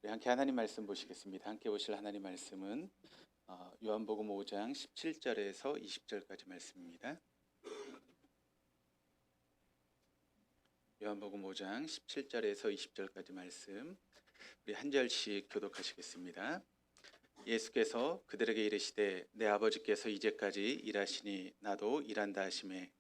우리 함께 하나님 말씀 보시겠습니다. 함께 보실 하나님 말씀은 요한복음 5장 17절에서 20절까지 말씀입니다. 요한복음 5장 17절에서 20절까지 말씀, 우리 한 절씩 교독하시겠습니다. 예수께서 그들에게 이르시되 내 아버지께서 이제까지 일하시니 나도 일한다 하시매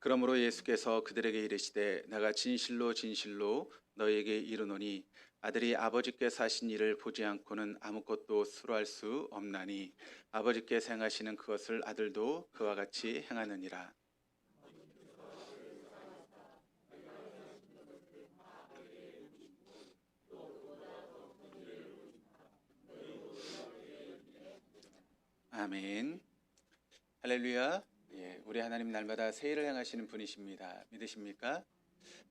그러므로 예수께서 그들에게 이르시되 내가 진실로 진실로 너희에게 이르노니 아들이 아버지께서 하신 일을 보지 않고는 아무것도 수로할 수 없나니 아버지께서 행하시는 그것을 아들도 그와 같이 행하느니라. 아멘. 할렐루야. 우리 하나님 날마다 새 일을 행하시는 분이십니다. 믿으십니까?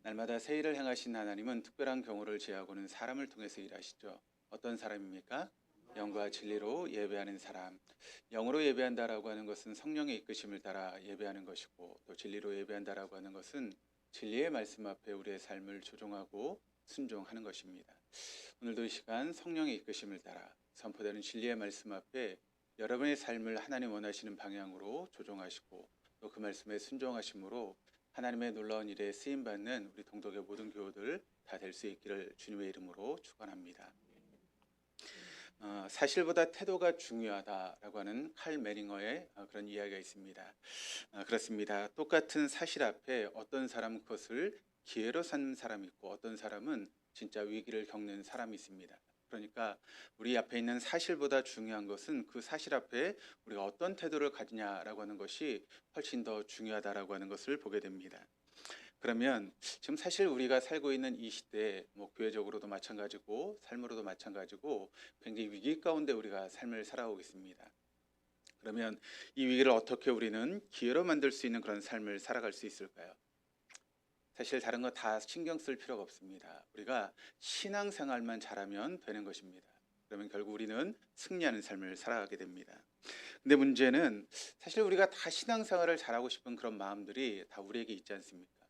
날마다 새 일을 행하신 하나님은 특별한 경우를 제하고는 사람을 통해서 일하시죠. 어떤 사람입니까? 영과 진리로 예배하는 사람. 영으로 예배한다라고 하는 것은 성령의 이끄심을 따라 예배하는 것이고, 또 진리로 예배한다라고 하는 것은 진리의 말씀 앞에 우리의 삶을 조종하고 순종하는 것입니다. 오늘도 이 시간 성령의 이끄심을 따라 선포되는 진리의 말씀 앞에 여러분의 삶을 하나님 원하시는 방향으로 조종하시고 또 그 말씀에 순종하심으로 하나님의 놀라운 일에 쓰임받는 우리 동독의 모든 교우들 다 될 수 있기를 주님의 이름으로 축원합니다. 사실보다 태도가 중요하다라고 하는 칼 메링어의 그런 이야기가 있습니다. 그렇습니다. 똑같은 사실 앞에 어떤 사람은 그것을 기회로 삼는 사람이 있고 어떤 사람은 진짜 위기를 겪는 사람이 있습니다. 그러니까 우리 앞에 있는 사실보다 중요한 것은 그 사실 앞에 우리가 어떤 태도를 가지냐라고 하는 것이 훨씬 더 중요하다라고 하는 것을 보게 됩니다. 그러면 지금 사실 우리가 살고 있는 이 시대에 교회적으로도 마찬가지고 삶으로도 마찬가지고 굉장히 위기 가운데 우리가 삶을 살아오고 있습니다. 그러면 이 위기를 어떻게 우리는 기회로 만들 수 있는 그런 삶을 살아갈 수 있을까요? 사실 다른 거 다 신경 쓸 필요가 없습니다. 우리가 신앙생활만 잘하면 되는 것입니다. 그러면 결국 우리는 승리하는 삶을 살아가게 됩니다. 근데 문제는 사실 우리가 다 신앙생활을 잘하고 싶은 그런 마음들이 다 우리에게 있지 않습니까?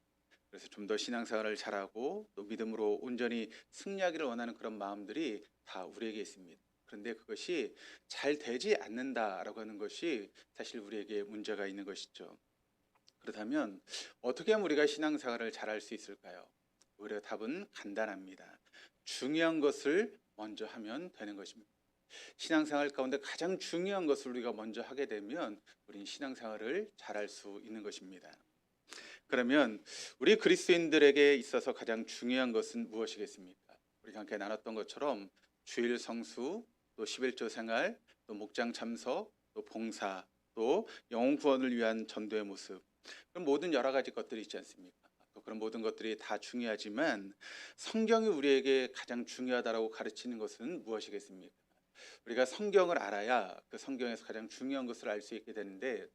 그래서 좀 더 신앙생활을 잘하고 또 믿음으로 온전히 승리하기를 원하는 그런 마음들이 다 우리에게 있습니다. 그런데 그것이 잘 되지 않는다라고 하는 것이 사실 우리에게 문제가 있는 것이죠. 그렇다면 어떻게 하면 우리가 신앙생활을 잘할 수 있을까요? 오히려 답은 간단합니다. 중요한 것을 먼저 하면 되는 것입니다. 신앙생활 가운데 가장 중요한 것을 우리가 먼저 하게 되면 우리는 신앙생활을 잘할 수 있는 것입니다. 그러면 우리 그리스도인들에게 있어서 가장 중요한 것은 무엇이겠습니까? 우리가 함께 나눴던 것처럼 주일 성수, 또 11조 생활, 또 목장 참석, 또 봉사, 또 영혼 구원을 위한 전도의 모습, 그런 모든 여러 가지 것들이 있지 않습니까? 그런 모든 것들이 다 중요하지만 성경이 우리에게 가장 중요하다라고 가르치는 것은 무엇이겠습니까? 우리가 성경을 알아야 그 성경에서 가장 중요한 것을 알 수 있게 되는데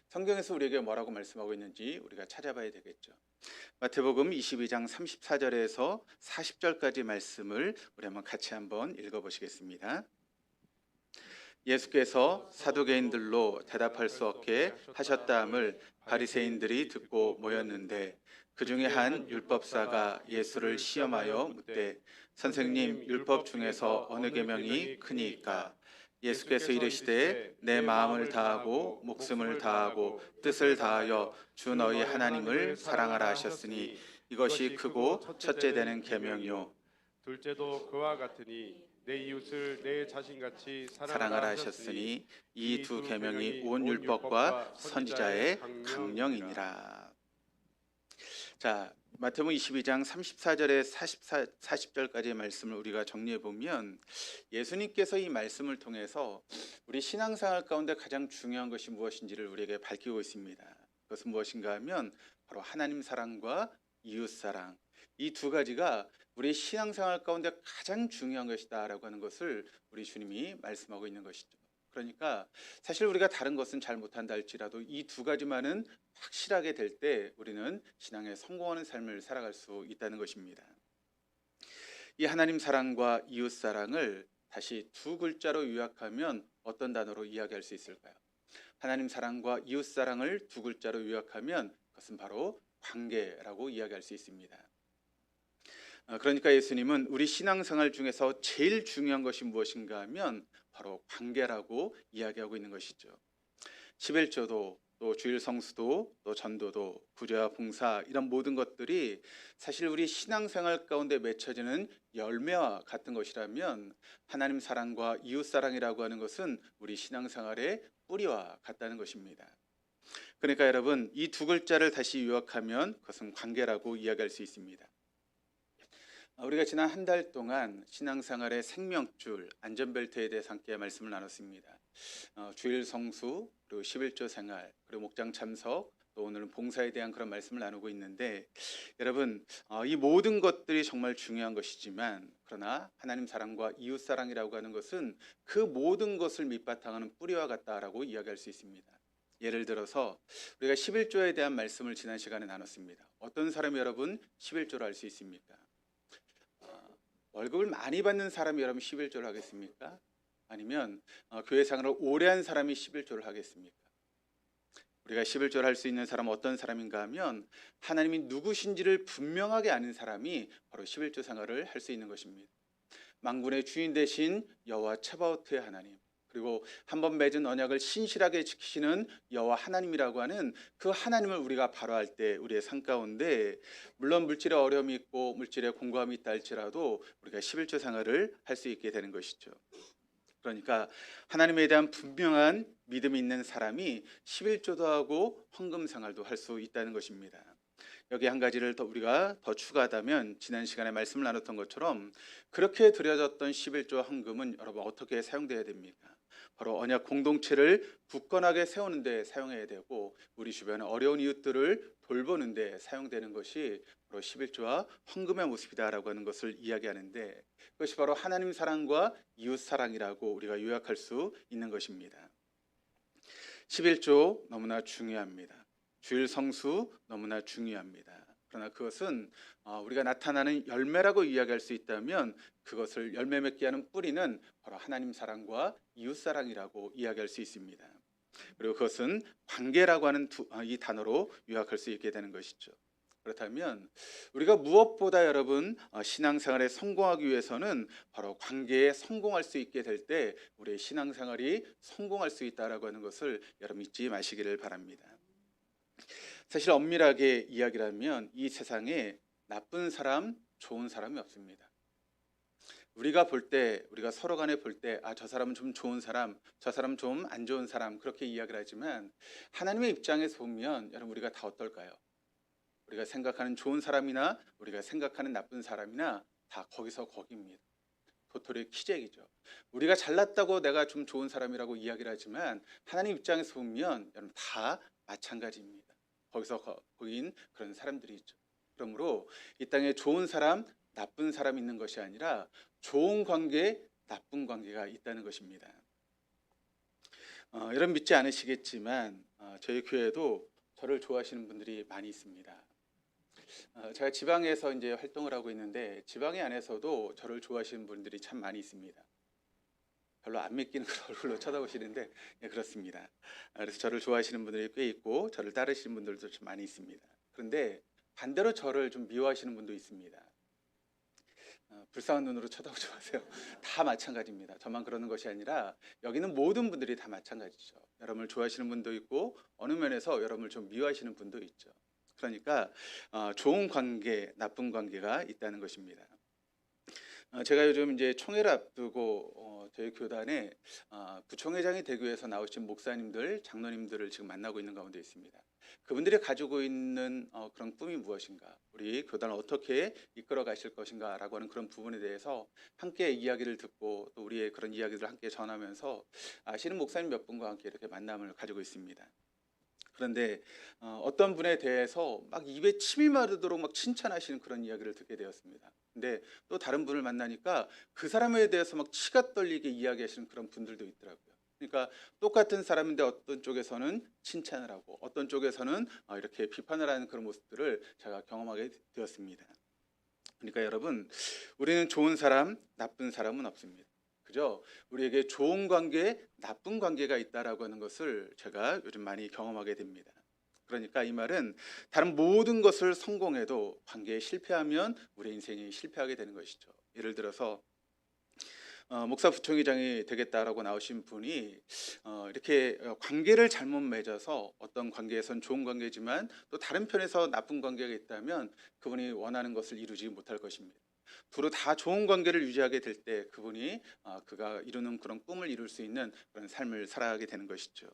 성경에서 우리에게 뭐라고 말씀하고 있는지 우리가 찾아봐야 되겠죠. 마태복음 22장 34절에서 40절까지 말씀을 우리 한번 같이 한번 읽어보시겠습니다. 예수께서 사두개인들로 대답할 수 없게 하셨다함을 바리새인들이 듣고 모였는데 그 중에 한 율법사가 예수를 시험하여 묻되 선생님, 율법 중에서 어느 계명이 크니이까? 예수께서 이르시되 내 마음을 다하고 목숨을 다하고 뜻을 다하여 주 너희 하나님을 사랑하라 하셨으니 이것이 크고 첫째 되는 계명이요 둘째도 그와 같으니 내 이웃을 내 자신같이 사랑하라 하셨으니 이 두 계명이 온 율법과 선지자의 강령이니라. 자, 마태복음 22장 34절에 40절까지의 말씀을 우리가 정리해 보면 예수님께서 이 말씀을 통해서 우리 신앙생활 가운데 가장 중요한 것이 무엇인지를 우리에게 밝히고 있습니다. 그것은 무엇인가 하면 바로 하나님 사랑과 이웃 사랑, 이 두 가지가 우리 신앙생활 가운데 가장 중요한 것이다라고 하는 것을 우리 주님이 말씀하고 있는 것이죠. 그러니까 사실 우리가 다른 것은 잘 못한다 할지라도 이 두 가지만은 확실하게 될 때 우리는 신앙에 성공하는 삶을 살아갈 수 있다는 것입니다. 이 하나님 사랑과 이웃 사랑을 다시 두 글자로 요약하면 어떤 단어로 이야기할 수 있을까요? 하나님 사랑과 이웃 사랑을 두 글자로 요약하면 그것은 바로 관계라고 이야기할 수 있습니다. 그러니까 예수님은 우리 신앙생활 중에서 제일 중요한 것이 무엇인가 하면 바로 관계라고 이야기하고 있는 것이죠. 11조도 또 주일 성수도 또 전도도 구제와 봉사 이런 모든 것들이 사실 우리 신앙생활 가운데 맺혀지는 열매와 같은 것이라면 하나님 사랑과 이웃 사랑이라고 하는 것은 우리 신앙생활의 뿌리와 같다는 것입니다. 그러니까 여러분 이 두 글자를 다시 요약하면 그것은 관계라고 이야기할 수 있습니다. 우리가 지난 한 달 동안 신앙생활의 생명줄, 안전벨트에 대해서 함께 말씀을 나눴습니다. 주일 성수, 그리고 11조 생활, 그리고 목장 참석, 또 오늘은 봉사에 대한 그런 말씀을 나누고 있는데 여러분 이 모든 것들이 정말 중요한 것이지만 그러나 하나님 사랑과 이웃 사랑이라고 하는 것은 그 모든 것을 밑바탕하는 뿌리와 같다라고 이야기할 수 있습니다. 예를 들어서 우리가 11조에 대한 말씀을 지난 시간에 나눴습니다. 어떤 사람이 여러분 11조를 할 수 있습니까? 월급을 많이 받는 사람이 여러분 11조를 하겠습니까? 아니면 교회 생활을 오래 한 사람이 11조를 하겠습니까? 우리가 11조를 할 수 있는 사람은 어떤 사람인가 하면 하나님이 누구신지를 분명하게 아는 사람이 바로 11조 생활을 할 수 있는 것입니다. 만군의 주인 되신 여호와 차바오트의 하나님, 그리고 한번 맺은 언약을 신실하게 지키시는 여호와 하나님이라고 하는 그 하나님을 우리가 바로할 때 우리의 삶 가운데 물론 물질의 어려움이 있고 물질의 공고함이 있다 할지라도 우리가 11조 생활을 할 수 있게 되는 것이죠. 그러니까 하나님에 대한 분명한 믿음이 있는 사람이 11조도 하고 헌금 생활도 할 수 있다는 것입니다. 여기 한 가지를 우리가 더 추가하다면 지난 시간에 말씀을 나눴던 것처럼 그렇게 드려졌던 11조 헌금은 여러분 어떻게 사용돼야 됩니까? 바로 언약 공동체를 굳건하게 세우는 데 사용해야 되고 우리 주변의 어려운 이웃들을 돌보는 데 사용되는 것이 바로 11조와 헌금의 모습이다라고 하는 것을 이야기하는데 그것이 바로 하나님 사랑과 이웃 사랑이라고 우리가 요약할 수 있는 것입니다. 11조 너무나 중요합니다. 주일 성수 너무나 중요합니다. 그러나 그것은 우리가 나타나는 열매라고 이야기할 수 있다면 그것을 열매 맺게 하는 뿌리는 바로 하나님 사랑과 이웃 사랑이라고 이야기할 수 있습니다. 그리고 그것은 관계라고 하는 이 단어로 요약할 수 있게 되는 것이죠. 그렇다면 우리가 무엇보다 여러분 신앙생활에 성공하기 위해서는 바로 관계에 성공할 수 있게 될 때 우리의 신앙생활이 성공할 수 있다라고 하는 것을 여러분 잊지 마시기를 바랍니다. 사실 엄밀하게 이야기를 하면 이 세상에 나쁜 사람, 좋은 사람이 없습니다. 우리가 볼 때, 우리가 서로 간에 볼 때, 저 사람은 좀 좋은 사람, 저 사람은 좀 안 좋은 사람 그렇게 이야기를 하지만 하나님의 입장에서 보면 여러분 우리가 다 어떨까요? 우리가 생각하는 좋은 사람이나 우리가 생각하는 나쁜 사람이나 다 거기서 거기입니다. 도토리 키재기죠. 우리가 잘났다고 내가 좀 좋은 사람이라고 이야기를 하지만 하나님 입장에서 보면 여러분 다 마찬가지입니다. 거기서 거긴 그런 사람들이 있죠. 그러므로 이 땅에 좋은 사람, 나쁜 사람 있는 것이 아니라 좋은 관계, 나쁜 관계가 있다는 것입니다. 여러분 믿지 않으시겠지만 저희 교회도 저를 좋아하시는 분들이 많이 있습니다. 제가 지방에서 이제 활동을 하고 있는데 지방의 안에서도 저를 좋아하시는 분들이 참 많이 있습니다. 별로 안 믿기는 그런 얼굴로 쳐다보시는데 그렇습니다. 그래서 저를 좋아하시는 분들이 꽤 있고 저를 따르시는 분들도 좀 많이 있습니다. 그런데 반대로 저를 좀 미워하시는 분도 있습니다. 불쌍한 눈으로 쳐다보지 마세요. 다 마찬가지입니다. 저만 그러는 것이 아니라 여기는 모든 분들이 다 마찬가지죠. 여러분을 좋아하시는 분도 있고 어느 면에서 여러분을 좀 미워하시는 분도 있죠. 그러니까 좋은 관계, 나쁜 관계가 있다는 것입니다. 제가 요즘 이제 총회를 앞두고 저희 교단에 부총회장이 되기 위해서 나오신 목사님들, 장로님들을 지금 만나고 있는 가운데 있습니다. 그분들이 가지고 있는 그런 꿈이 무엇인가, 우리 교단을 어떻게 이끌어 가실 것인가라고 하는 그런 부분에 대해서 함께 이야기를 듣고 또 우리의 그런 이야기들을 함께 전하면서 아시는 목사님 몇 분과 함께 이렇게 만남을 가지고 있습니다. 그런데 어떤 분에 대해서 막 입에 침이 마르도록 막 칭찬하시는 그런 이야기를 듣게 되었습니다. 근데 또 다른 분을 만나니까 그 사람에 대해서 막 치가 떨리게 이야기하시는 그런 분들도 있더라고요. 그러니까 똑같은 사람인데 어떤 쪽에서는 칭찬을 하고 어떤 쪽에서는 이렇게 비판을 하는 그런 모습들을 제가 경험하게 되었습니다. 그러니까 여러분 우리는 좋은 사람, 나쁜 사람은 없습니다. 그죠? 우리에게 좋은 관계, 나쁜 관계가 있다라고 하는 것을 제가 요즘 많이 경험하게 됩니다. 그러니까 이 말은 다른 모든 것을 성공해도 관계에 실패하면 우리 인생이 실패하게 되는 것이죠. 예를 들어서 목사 부총회장이 되겠다라고 나오신 분이 이렇게 관계를 잘못 맺어서 어떤 관계에선 좋은 관계지만 또 다른 편에서 나쁜 관계가 있다면 그분이 원하는 것을 이루지 못할 것입니다. 두루 다 좋은 관계를 유지하게 될 때 그분이 그가 이루는 그런 꿈을 이룰 수 있는 그런 삶을 살아가게 되는 것이죠.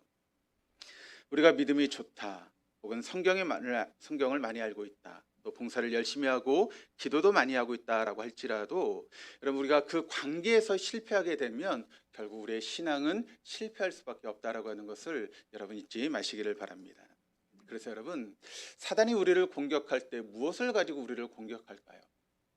우리가 믿음이 좋다, 혹은 성경을 많이 알고 있다, 또 봉사를 열심히 하고 기도도 많이 하고 있다라고 할지라도 여러분 우리가 그 관계에서 실패하게 되면 결국 우리의 신앙은 실패할 수밖에 없다라고 하는 것을 여러분 잊지 마시기를 바랍니다. 그래서 여러분 사단이 우리를 공격할 때 무엇을 가지고 우리를 공격할까요?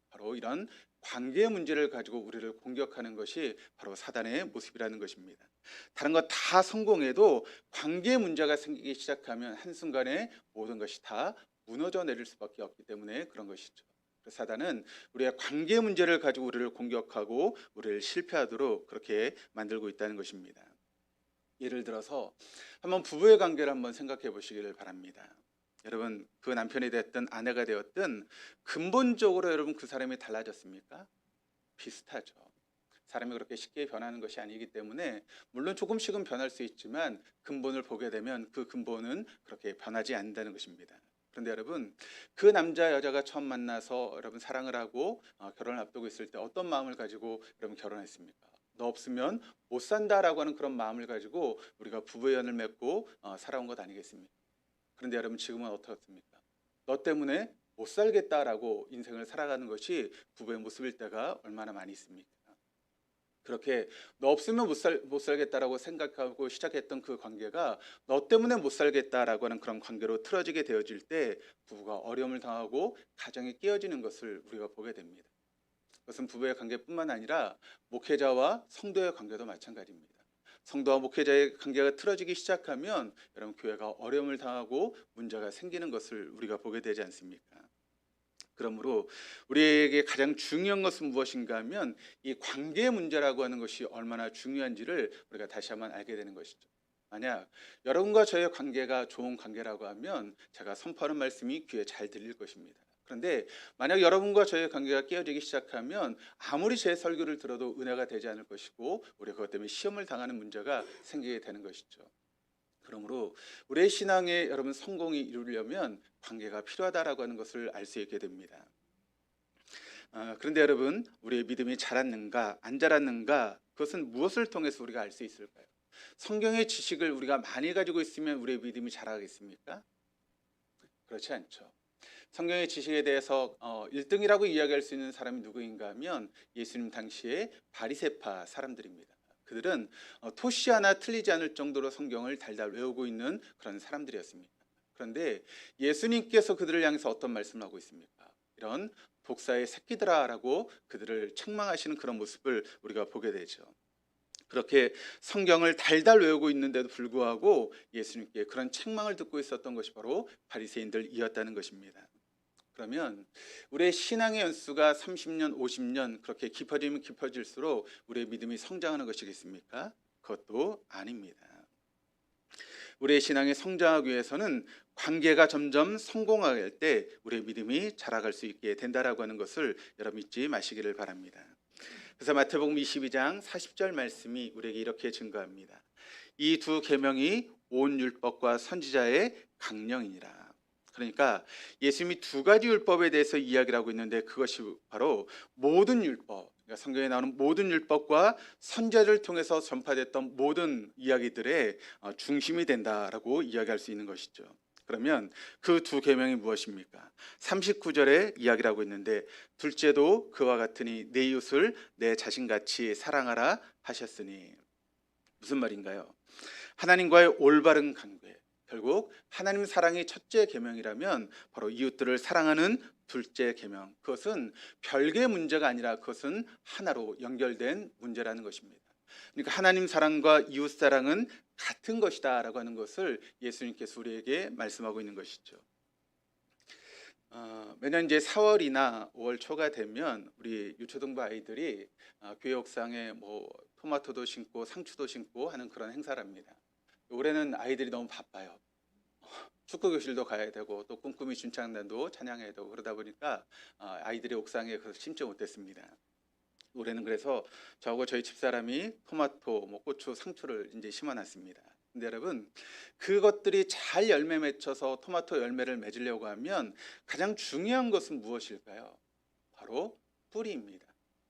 바로 이런 관계의 문제를 가지고 우리를 공격하는 것이 바로 사단의 모습이라는 것입니다. 다른 것 다 성공해도 관계의 문제가 생기기 시작하면 한순간에 모든 것이 다 무너져 내릴 수밖에 없기 때문에 그런 것이죠. 그래서 사단은 우리의 관계 문제를 가지고 우리를 공격하고 우리를 실패하도록 그렇게 만들고 있다는 것입니다. 예를 들어서 한번 부부의 관계를 한번 생각해 보시기를 바랍니다. 여러분 그 남편이 됐든 아내가 되었든 근본적으로 여러분 그 사람이 달라졌습니까? 비슷하죠. 사람이 그렇게 쉽게 변하는 것이 아니기 때문에 물론 조금씩은 변할 수 있지만 근본을 보게 되면 그 근본은 그렇게 변하지 않는다는 것입니다. 그런데 여러분 그 남자 여자가 처음 만나서 여러분 사랑을 하고 결혼을 앞두고 있을 때 어떤 마음을 가지고 여러분 결혼했습니까? 너 없으면 못 산다라고 하는 그런 마음을 가지고 우리가 부부의 연을 맺고 살아온 것 아니겠습니까? 그런데 여러분 지금은 어떻습니까? 너 때문에 못 살겠다라고 인생을 살아가는 것이 부부의 모습일 때가 얼마나 많이 있습니까? 그렇게 너 없으면 못 살겠다라고 생각하고 시작했던 그 관계가 너 때문에 못 살겠다라고 하는 그런 관계로 틀어지게 되어질 때 부부가 어려움을 당하고 가정이 깨어지는 것을 우리가 보게 됩니다. 그것은 부부의 관계뿐만 아니라 목회자와 성도의 관계도 마찬가지입니다. 성도와 목회자의 관계가 틀어지기 시작하면 여러분 교회가 어려움을 당하고 문제가 생기는 것을 우리가 보게 되지 않습니까? 그러므로 우리에게 가장 중요한 것은 무엇인가 하면 이 관계의 문제라고 하는 것이 얼마나 중요한지를 우리가 다시 한번 알게 되는 것이죠. 만약 여러분과 저의 관계가 좋은 관계라고 하면 제가 선포하는 말씀이 귀에 잘 들릴 것입니다. 그런데 만약 여러분과 저의 관계가 깨어지기 시작하면 아무리 제 설교를 들어도 은혜가 되지 않을 것이고 우리가 그것 때문에 시험을 당하는 문제가 생기게 되는 것이죠. 그러므로 우리의 신앙에 여러분 성공이 이루려면 관계가 필요하다라고 하는 것을 알 수 있게 됩니다. 그런데 여러분 우리의 믿음이 자랐는가 안 자랐는가 그것은 무엇을 통해서 우리가 알 수 있을까요? 성경의 지식을 우리가 많이 가지고 있으면 우리의 믿음이 자라겠습니까? 그렇지 않죠. 성경의 지식에 대해서 1등이라고 이야기할 수 있는 사람이 누구인가 하면 예수님 당시에 바리새파 사람들입니다. 그들은 토시 하나 틀리지 않을 정도로 성경을 달달 외우고 있는 그런 사람들이었습니다. 그런데 예수님께서 그들을 향해서 어떤 말씀을 하고 있습니까? 이런 독사의 새끼들아라고 그들을 책망하시는 그런 모습을 우리가 보게 되죠. 그렇게 성경을 달달 외우고 있는데도 불구하고 예수님께 그런 책망을 듣고 있었던 것이 바로 바리새인들이었다는 것입니다. 그러면 우리의 신앙의 연수가 30년, 50년 그렇게 깊어지면 깊어질수록 우리의 믿음이 성장하는 것이겠습니까? 그것도 아닙니다. 우리의 신앙이 성장하기 위해서는 관계가 점점 성공할 때 우리의 믿음이 자라갈 수 있게 된다라고 하는 것을 여러분 잊지 마시기를 바랍니다. 그래서 마태복음 22장 40절 말씀이 우리에게 이렇게 증거합니다. 이 두 계명이 온 율법과 선지자의 강령이니라. 그러니까 예수님이 두 가지 율법에 대해서 이야기를 하고 있는데 그것이 바로 모든 율법, 그러니까 성경에 나오는 모든 율법과 선지자를 통해서 전파됐던 모든 이야기들의 중심이 된다라고 이야기할 수 있는 것이죠. 그러면 그 두 계명이 무엇입니까? 39절에 이야기를 하고 있는데 둘째도 그와 같으니 내 이웃을 내 자신같이 사랑하라 하셨으니 무슨 말인가요? 하나님과의 올바른 관계, 결국 하나님 사랑이 첫째 계명이라면 바로 이웃들을 사랑하는 둘째 계명, 그것은 별개의 문제가 아니라 그것은 하나로 연결된 문제라는 것입니다. 그러니까 하나님 사랑과 이웃 사랑은 같은 것이다라고 하는 것을 예수님께서 우리에게 말씀하고 있는 것이죠. 매년 이제 4월이나 5월 초가 되면 우리 유초등부 아이들이 교회 옥상에 토마토도 심고 상추도 심고 하는 그런 행사랍니다. 올해는 아이들이 너무 바빠요. 축구 교실도 가야 되고 또 꿈꾸미 준창단도 찬양해야 되고 그러다 보니까 아이들이 옥상에 그래서 심지 못했습니다. 올해는 그래서 저하고 저희 집사람이 토마토, 뭐 고추, 상추를 이제 심어놨습니다. 근데 여러분, 그것들이 잘 열매 맺혀서 토마토 열매를 맺으려고 하면 가장 중요한 것은 무엇일까요? 바로 뿌리입니다.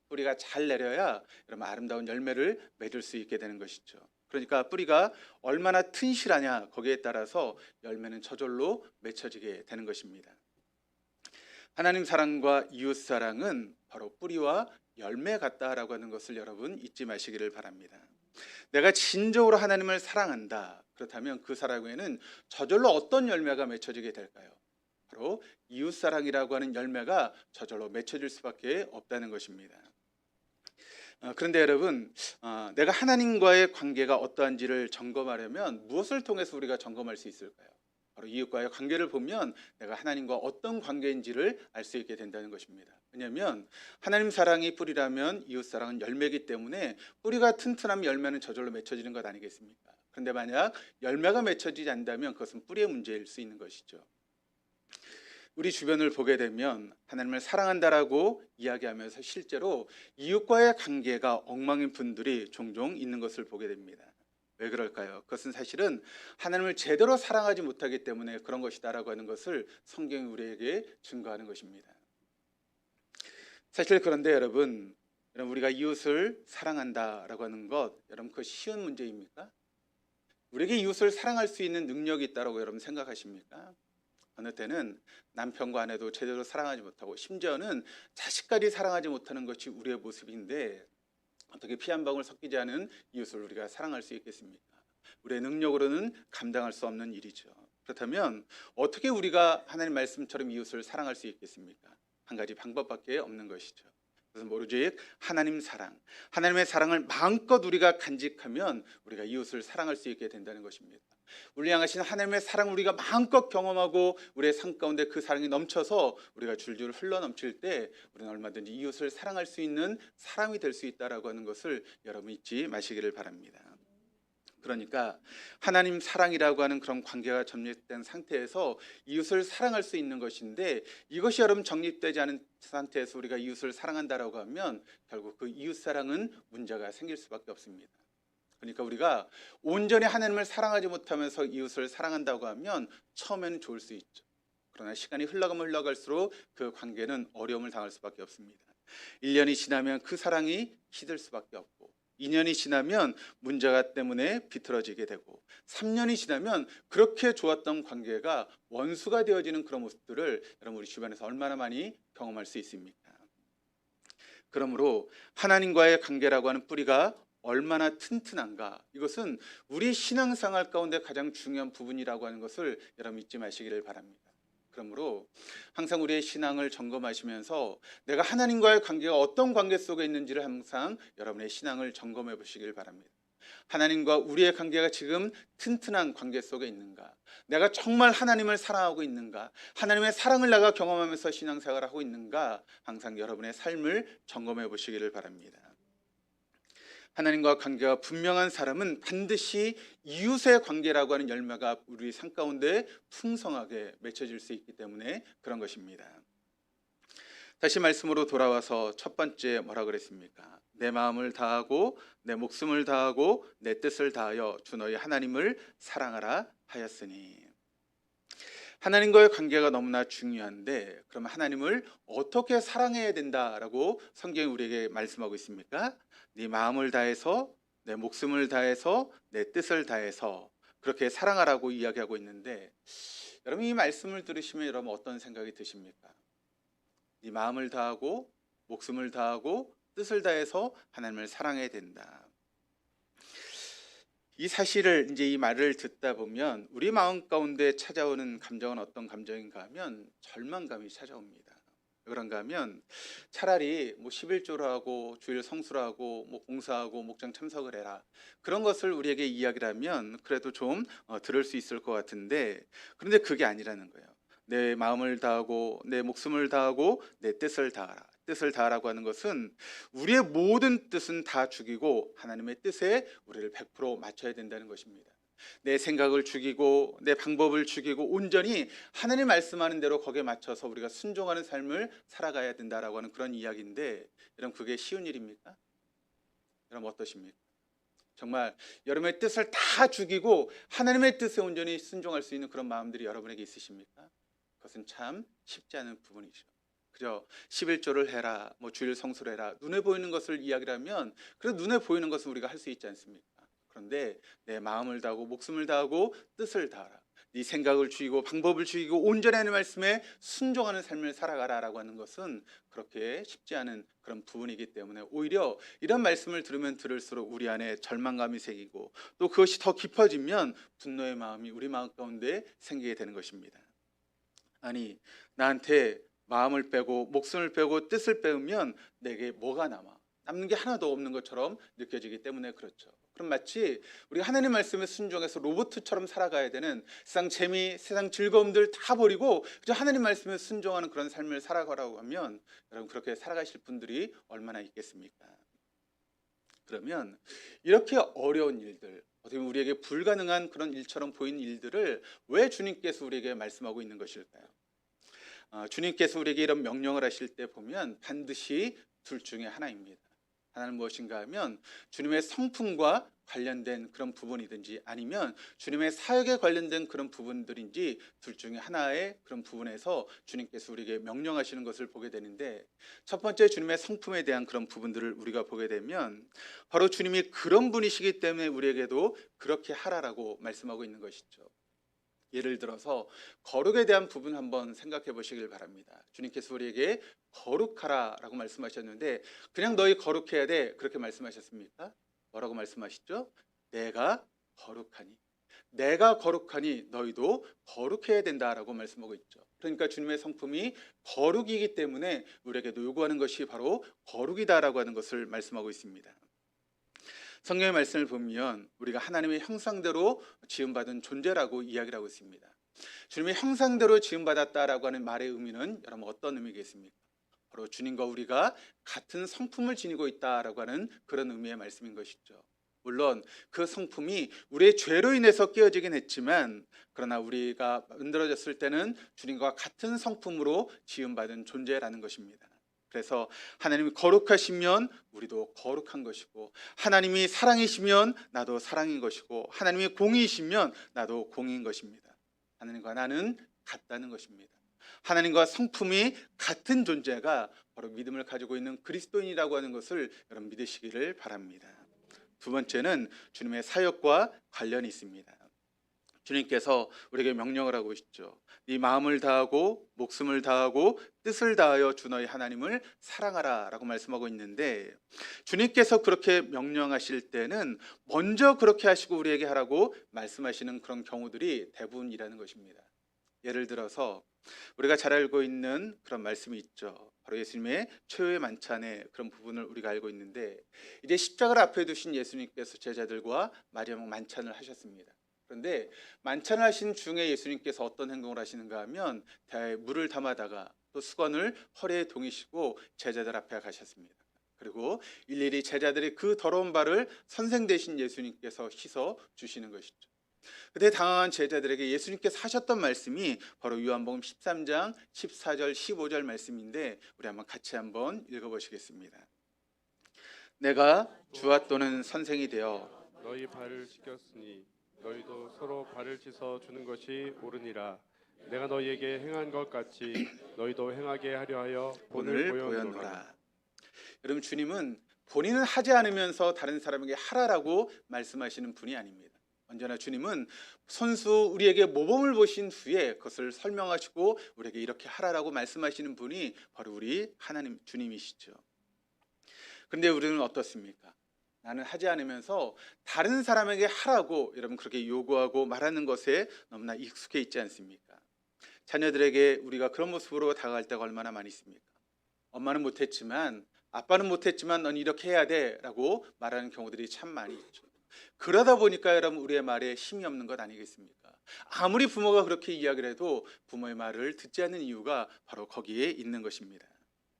뿌리가 잘 내려야 여러분 아름다운 열매를 맺을 수 있게 되는 것이죠. 그러니까 뿌리가 얼마나 튼실하냐 거기에 따라서 열매는 저절로 맺혀지게 되는 것입니다. 하나님 사랑과 이웃 사랑은 바로 뿌리와 열매 같다라고 하는 것을 여러분 잊지 마시기를 바랍니다. 내가 진정으로 하나님을 사랑한다. 그렇다면 그 사랑에는 저절로 어떤 열매가 맺혀지게 될까요? 바로 이웃 사랑이라고 하는 열매가 저절로 맺혀질 수밖에 없다는 것입니다. 그런데 여러분, 내가 하나님과의 관계가 어떠한지를 점검하려면 무엇을 통해서 우리가 점검할 수 있을까요? 바로 이웃과의 관계를 보면 내가 하나님과 어떤 관계인지를 알 수 있게 된다는 것입니다. 왜냐하면 하나님 사랑이 뿌리라면 이웃 사랑은 열매이기 때문에 뿌리가 튼튼하면 열매는 저절로 맺혀지는 것 아니겠습니까? 그런데 만약 열매가 맺혀지지 않는다면 그것은 뿌리의 문제일 수 있는 것이죠. 우리 주변을 보게 되면 하나님을 사랑한다라고 이야기하면서 실제로 이웃과의 관계가 엉망인 분들이 종종 있는 것을 보게 됩니다. 왜 그럴까요? 그것은 사실은 하나님을 제대로 사랑하지 못하기 때문에 그런 것이다라고 하는 것을 성경이 우리에게 증거하는 것입니다. 사실 그런데 여러분 우리가 이웃을 사랑한다라고 하는 것, 여러분 그것이 쉬운 문제입니까? 우리에게 이웃을 사랑할 수 있는 능력이 있다고 여러분 생각하십니까? 어느 때는 남편과 아내도 제대로 사랑하지 못하고 심지어는 자식까지 사랑하지 못하는 것이 우리의 모습인데 어떻게 피 한 방울 섞이지 않은 이웃을 우리가 사랑할 수 있겠습니까? 우리의 능력으로는 감당할 수 없는 일이죠. 그렇다면 어떻게 우리가 하나님 말씀처럼 이웃을 사랑할 수 있겠습니까? 한 가지 방법밖에 없는 것이죠. 그래서 오직 하나님 사랑, 하나님의 사랑을 마음껏 우리가 간직하면 우리가 이웃을 사랑할 수 있게 된다는 것입니다. 우리 향하신 하나님의 사랑을 우리가 마음껏 경험하고 우리의 삶 가운데 그 사랑이 넘쳐서 우리가 줄줄 흘러넘칠 때 우리는 얼마든지 이웃을 사랑할 수 있는 사람이 될 수 있다라고 하는 것을 여러분 잊지 마시기를 바랍니다. 그러니까 하나님 사랑이라고 하는 그런 관계가 정립된 상태에서 이웃을 사랑할 수 있는 것인데 이것이 여러분 정립되지 않은 상태에서 우리가 이웃을 사랑한다라고 하면 결국 그 이웃 사랑은 문제가 생길 수밖에 없습니다. 그러니까 우리가 온전히 하나님을 사랑하지 못하면서 이웃을 사랑한다고 하면 처음에는 좋을 수 있죠. 그러나 시간이 흘러가면 흘러갈수록 그 관계는 어려움을 당할 수밖에 없습니다. 1년이 지나면 그 사랑이 시들 수밖에 없고 2년이 지나면 문제가 때문에 비틀어지게 되고 3년이 지나면 그렇게 좋았던 관계가 원수가 되어지는 그런 모습들을 여러분 우리 주변에서 얼마나 많이 경험할 수 있습니까? 그러므로 하나님과의 관계라고 하는 뿌리가 얼마나 튼튼한가, 이것은 우리 신앙생활 가운데 가장 중요한 부분이라고 하는 것을 여러분 잊지 마시기를 바랍니다. 그러므로 항상 우리의 신앙을 점검하시면서 내가 하나님과의 관계가 어떤 관계 속에 있는지를 항상 여러분의 신앙을 점검해 보시길 바랍니다. 하나님과 우리의 관계가 지금 튼튼한 관계 속에 있는가, 내가 정말 하나님을 사랑하고 있는가, 하나님의 사랑을 내가 경험하면서 신앙생활을 하고 있는가, 항상 여러분의 삶을 점검해 보시기를 바랍니다. 하나님과 관계가 분명한 사람은 반드시 이웃의 관계라고 하는 열매가 우리 삶 가운데 풍성하게 맺혀질 수 있기 때문에 그런 것입니다. 다시 말씀으로 돌아와서 첫 번째 뭐라 그랬습니까? 내 마음을 다하고 내 목숨을 다하고 내 뜻을 다하여 주 너희 하나님을 사랑하라 하였으니, 하나님과의 관계가 너무나 중요한데 그럼 하나님을 어떻게 사랑해야 된다라고 성경이 우리에게 말씀하고 있습니까? 네 마음을 다해서 내 목숨을 다해서 내 뜻을 다해서 그렇게 사랑하라고 이야기하고 있는데, 여러분 이 말씀을 들으시면 여러분 어떤 생각이 드십니까? 네 마음을 다하고 목숨을 다하고 뜻을 다해서 하나님을 사랑해야 된다. 이 사실을 이제 이 말을 듣다 보면 우리 마음 가운데 찾아오는 감정은 어떤 감정인가 하면 절망감이 찾아옵니다. 왜 그런가 하면 차라리 뭐 11조를 하고 주일 성수를 하고 뭐 봉사하고 목장 참석을 해라, 그런 것을 우리에게 이야기를 하면 그래도 좀 들을 수 있을 것 같은데, 그런데 그게 아니라는 거예요. 내 마음을 다하고 내 목숨을 다하고 내 뜻을 다하라. 뜻을 다하라고 하는 것은 우리의 모든 뜻은 다 죽이고 하나님의 뜻에 우리를 100% 맞춰야 된다는 것입니다. 내 생각을 죽이고 내 방법을 죽이고 온전히 하나님 말씀하는 대로 거기에 맞춰서 우리가 순종하는 삶을 살아가야 된다라고 하는 그런 이야기인데, 여러분 그게 쉬운 일입니까? 여러분 어떠십니까? 정말 여러분의 뜻을 다 죽이고 하나님의 뜻에 온전히 순종할 수 있는 그런 마음들이 여러분에게 있으십니까? 그것은 참 쉽지 않은 부분이죠. 그죠? 11조를 해라, 뭐 주일 성수를 해라, 눈에 보이는 것을 이야기를 하면 그래도 눈에 보이는 것은 우리가 할 수 있지 않습니까? 그런데 내 마음을 다하고 목숨을 다하고 뜻을 다하라, 네 생각을 죽이고 방법을 죽이고 온전히 하는 말씀에 순종하는 삶을 살아가라라고 하는 것은 그렇게 쉽지 않은 그런 부분이기 때문에 오히려 이런 말씀을 들으면 들을수록 우리 안에 절망감이 생기고 또 그것이 더 깊어지면 분노의 마음이 우리 마음 가운데 생기게 되는 것입니다. 아니, 나한테 마음을 빼고 목숨을 빼고 뜻을 빼면 내게 뭐가 남는 게 하나도 없는 것처럼 느껴지기 때문에 그렇죠. 그럼 마치 우리가 하나님 말씀에 순종해서 로봇처럼 살아가야 되는, 세상 재미, 세상 즐거움들 다 버리고 그저 하나님 말씀에 순종하는 그런 삶을 살아가라고 하면 여러분 그렇게 살아가실 분들이 얼마나 있겠습니까? 그러면 이렇게 어려운 일들, 어떻게 보면 우리에게 불가능한 그런 일처럼 보이는 일들을 왜 주님께서 우리에게 말씀하고 있는 것일까요? 주님께서 우리에게 이런 명령을 하실 때 보면 반드시 둘 중에 하나입니다. 하나는 무엇인가 하면 주님의 성품과 관련된 그런 부분이든지 아니면 주님의 사역에 관련된 그런 부분들인지 둘 중에 하나의 그런 부분에서 주님께서 우리에게 명령하시는 것을 보게 되는데, 첫 번째 주님의 성품에 대한 그런 부분들을 우리가 보게 되면 바로 주님이 그런 분이시기 때문에 우리에게도 그렇게 하라라고 말씀하고 있는 것이죠. 예를 들어서 거룩에 대한 부분 한번 생각해 보시길 바랍니다. 주님께서 우리에게 거룩하라라고 말씀하셨는데 그냥 너희 거룩해야 돼 그렇게 말씀하셨습니까? 뭐라고 말씀하시죠? 내가 거룩하니, 내가 거룩하니 너희도 거룩해야 된다라고 말씀하고 있죠. 그러니까 주님의 성품이 거룩이기 때문에 우리에게도 요구하는 것이 바로 거룩이다라고 하는 것을 말씀하고 있습니다. 성경의 말씀을 보면 우리가 하나님의 형상대로 지음받은 존재라고 이야기를 하고 있습니다. 주님의 형상대로 지음받았다라고 하는 말의 의미는 여러분 어떤 의미겠습니까? 바로 주님과 우리가 같은 성품을 지니고 있다라고 하는 그런 의미의 말씀인 것이죠. 물론 그 성품이 우리의 죄로 인해서 깨어지긴 했지만 그러나 우리가 만들어졌을 때는 주님과 같은 성품으로 지음받은 존재라는 것입니다. 그래서 하나님이 거룩하시면 우리도 거룩한 것이고, 하나님이 사랑이시면 나도 사랑인 것이고, 하나님이 공의이시면 나도 공의인 것입니다. 하나님과 나는 같다는 것입니다. 하나님과 성품이 같은 존재가 바로 믿음을 가지고 있는 그리스도인이라고 하는 것을 여러분 믿으시기를 바랍니다. 두 번째는 주님의 사역과 관련이 있습니다. 주님께서 우리에게 명령을 하고 있죠. 네 마음을 다하고 목숨을 다하고 뜻을 다하여 주 너희 하나님을 사랑하라 라고 말씀하고 있는데, 주님께서 그렇게 명령하실 때는 먼저 그렇게 하시고 우리에게 하라고 말씀하시는 그런 경우들이 대부분이라는 것입니다. 예를 들어서 우리가 잘 알고 있는 그런 말씀이 있죠. 바로 예수님의 최후의 만찬의 그런 부분을 우리가 알고 있는데, 이제 십자가를 앞에 두신 예수님께서 제자들과 마지막 만찬을 하셨습니다. 그런데 만찬을 하신 중에 예수님께서 어떤 행동을 하시는가 하면 대야에 물을 담아다가 또 수건을 허리에 동이시고 제자들 앞에 가셨습니다. 그리고 일일이 제자들이 그 더러운 발을 선생 되신 예수님께서 씻어 주시는 것이죠. 그때 당황한 제자들에게 예수님께서 하셨던 말씀이 바로 요한복음 13장 14절 15절 말씀인데 우리 한번 같이 한번 읽어보시겠습니다. 내가 주와 또는 선생이 되어 너희 발을 씻겼으니 너희도 서로 발을 씻어 주는 것이 옳으니라. 내가 너희에게 행한 것 같이 너희도 행하게 하려 하여 본을 보여노라. 여러분 주님은 본인은 하지 않으면서 다른 사람에게 하라라고 말씀하시는 분이 아닙니다. 언제나 주님은 손수 우리에게 모범을 보신 후에 그것을 설명하시고 우리에게 이렇게 하라라고 말씀하시는 분이 바로 우리 하나님 주님이시죠. 그런데 우리는 어떻습니까? 나는 하지 않으면서 다른 사람에게 하라고 여러분 그렇게 요구하고 말하는 것에 너무나 익숙해 있지 않습니까? 자녀들에게 우리가 그런 모습으로 다가갈 때가 얼마나 많이 있습니까? 엄마는 못했지만 아빠는 못했지만 넌 이렇게 해야 돼 라고 말하는 경우들이 참 많이 있죠. 그러다 보니까 여러분 우리의 말에 힘이 없는 것 아니겠습니까? 아무리 부모가 그렇게 이야기를 해도 부모의 말을 듣지 않는 이유가 바로 거기에 있는 것입니다.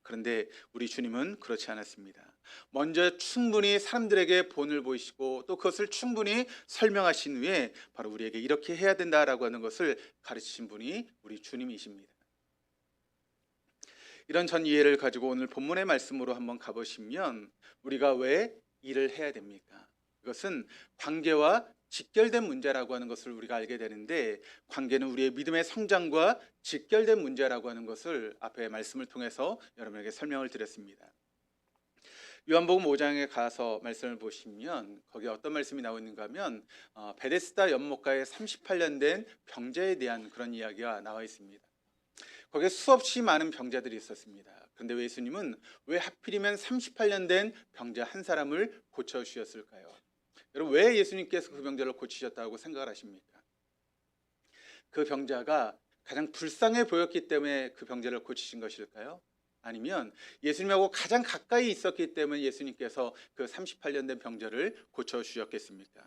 그런데 우리 주님은 그렇지 않았습니다. 먼저 충분히 사람들에게 본을 보이시고 또 그것을 충분히 설명하신 후에 바로 우리에게 이렇게 해야 된다라고 하는 것을 가르치신 분이 우리 주님이십니다. 이런 전 이해를 가지고 오늘 본문의 말씀으로 한번 가보시면 우리가 왜 일을 해야 됩니까? 이것은 관계와 직결된 문제라고 하는 것을 우리가 알게 되는데, 관계는 우리의 믿음의 성장과 직결된 문제라고 하는 것을 앞에 말씀을 통해서 여러분에게 설명을 드렸습니다. 요한복음 5장에 가서 말씀을 보시면 거기에 어떤 말씀이 나오 있는가 하면 베데스다 연못가에 38년 된 병자에 대한 그런 이야기가 나와 있습니다. 거기에 수없이 많은 병자들이 있었습니다. 그런데 예수님은 왜 하필이면 38년 된 병자 한 사람을 고쳐주셨을까요? 여러분, 왜 예수님께서 그 병자를 고치셨다고 생각을 하십니까? 그 병자가 가장 불쌍해 보였기 때문에 그 병자를 고치신 것일까요? 아니면 예수님하고 가장 가까이 있었기 때문에 예수님께서 그 38년 된 병자를 고쳐주셨겠습니까?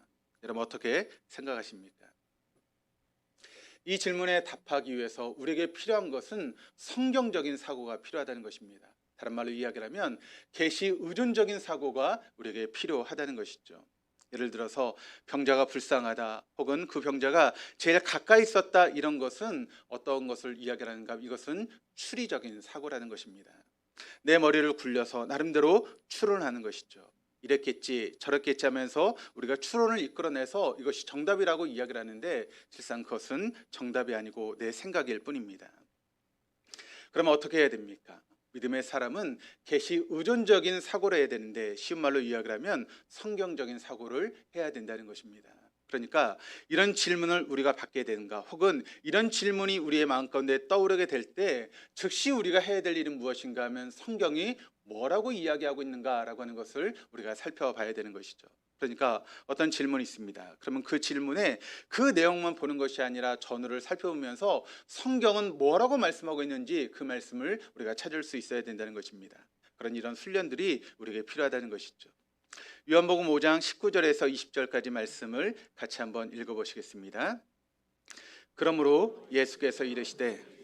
여러분, 어떻게 생각하십니까? 이 질문에 답하기 위해서 우리에게 필요한 것은 성경적인 사고가 필요하다는 것입니다. 다른 말로 이야기하면 계시 의존적인 사고가 우리에게 필요하다는 것이죠. 예를 들어서 병자가 불쌍하다, 혹은 그 병자가 제일 가까이 있었다, 이런 것은 어떤 것을 이야기하는가? 이것은 추리적인 사고라는 것입니다. 내 머리를 굴려서 나름대로 추론하는 것이죠. 이랬겠지 저랬겠지 하면서 우리가 추론을 이끌어내서 이것이 정답이라고 이야기를 하는데, 실상 그것은 정답이 아니고 내 생각일 뿐입니다. 그럼 어떻게 해야 됩니까? 믿음의 사람은 계시 의존적인 사고를 해야 되는데, 쉬운 말로 이야기를 하면 성경적인 사고를 해야 된다는 것입니다. 그러니까 이런 질문을 우리가 받게 되는가, 혹은 이런 질문이 우리의 마음 가운데 떠오르게 될 때 즉시 우리가 해야 될 일은 무엇인가 하면 성경이 뭐라고 이야기하고 있는가라고 하는 것을 우리가 살펴봐야 되는 것이죠. 그러니까 어떤 질문이 있습니다. 그러면 그 질문에 그 내용만 보는 것이 아니라 전후를 살펴보면서 성경은 뭐라고 말씀하고 있는지 그 말씀을 우리가 찾을 수 있어야 된다는 것입니다. 그런 이런 훈련들이 우리에게 필요하다는 것이죠. 요한복음 5장 19절에서 20절까지 말씀을 같이 한번 읽어보시겠습니다. 그러므로 예수께서 이르시되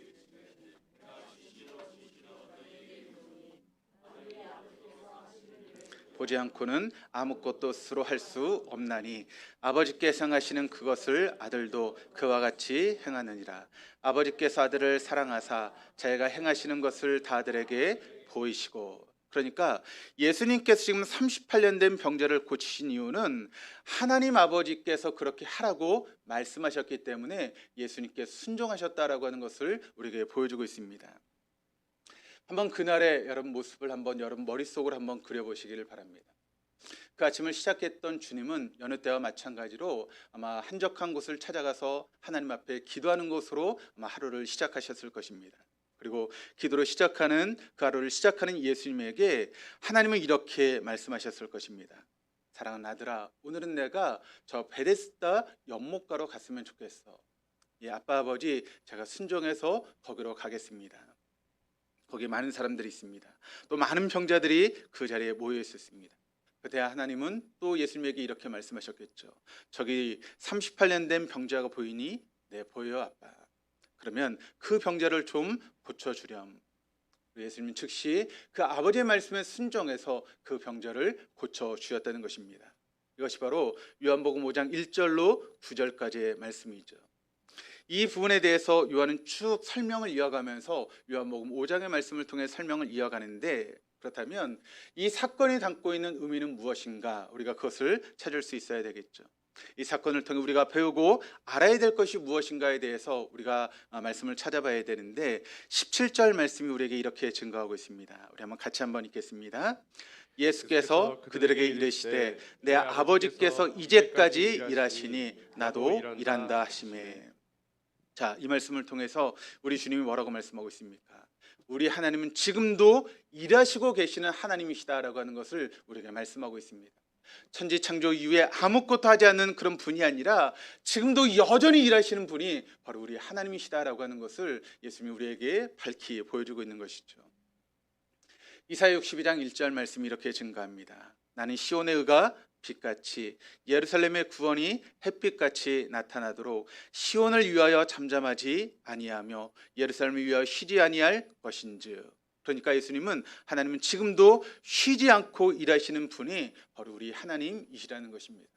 보지 않고는 아무것도 스스로 할 수 없나니 아버지께서 행하시는 그것을 아들도 그와 같이 행하느니라. 아버지께서 아들을 사랑하사 자기가 행하시는 것을 다 아들에게 보이시고. 그러니까 예수님께서 지금 38년 된 병자를 고치신 이유는 하나님 아버지께서 그렇게 하라고 말씀하셨기 때문에 예수님께서 순종하셨다라고 하는 것을 우리에게 보여주고 있습니다. 한번 그날의 여러분 모습을 한번 여러분 머릿속으로 한번 그려보시기를 바랍니다. 그 아침을 시작했던 주님은 여느 때와 마찬가지로 아마 한적한 곳을 찾아가서 하나님 앞에 기도하는 것으로 아마 하루를 시작하셨을 것입니다. 그리고 기도로 시작하는 그 하루를 시작하는 예수님에게 하나님은 이렇게 말씀하셨을 것입니다. 사랑하는 아들아, 오늘은 내가 저 베데스다 연못가로 갔으면 좋겠어. 예, 아빠 아버지, 제가 순종해서 거기로 가겠습니다. 거기에 많은 사람들이 있습니다. 또 많은 병자들이 그 자리에 모여 있었습니다. 그때 하나님은 또 예수님에게 이렇게 말씀하셨겠죠. 저기 38년 된 병자가 보이니? 네, 보여 아빠. 그러면 그 병자를 좀 고쳐주렴. 예수님은 즉시 그 아버지의 말씀에 순종해서 그 병자를 고쳐주셨다는 것입니다. 이것이 바로 요한복음 5장 1절로 9절까지의 말씀이죠. 이 부분에 대해서 요한은 쭉 설명을 이어가면서 요한복음 5장의 말씀을 통해 설명을 이어가는데, 그렇다면 이 사건이 담고 있는 의미는 무엇인가? 우리가 그것을 찾을 수 있어야 되겠죠. 이 사건을 통해 우리가 배우고 알아야 될 것이 무엇인가에 대해서 우리가 말씀을 찾아봐야 되는데, 17절 말씀이 우리에게 이렇게 증거하고 있습니다. 우리 한번 같이 한번 읽겠습니다. 예수께서 그들에게 이르시되 내 아버지께서 이제까지 일하시니 나도 일한다 하시매. 자, 이 말씀을 통해서 우리 주님이 뭐라고 말씀하고 있습니까? 우리 하나님은 지금도 일하시고 계시는 하나님이시다라고 하는 것을 우리에게 말씀하고 있습니다. 천지 창조 이후에 아무것도 하지 않는 그런 분이 아니라 지금도 여전히 일하시는 분이 바로 우리 하나님이시다라고 하는 것을 예수님이 우리에게 밝히 보여주고 있는 것이죠. 이사야 62장 1절 말씀이 이렇게 증가합니다. 나는 시온의 의가 빛같이 예루살렘의 구원이 햇빛같이 나타나도록 시온을 위하여 잠잠하지 아니하며 예루살렘을 위하여 쉬지 아니할 것인즉. 그러니까 하나님은 지금도 쉬지 않고 일하시는 분이 바로 우리 하나님이시라는 것입니다.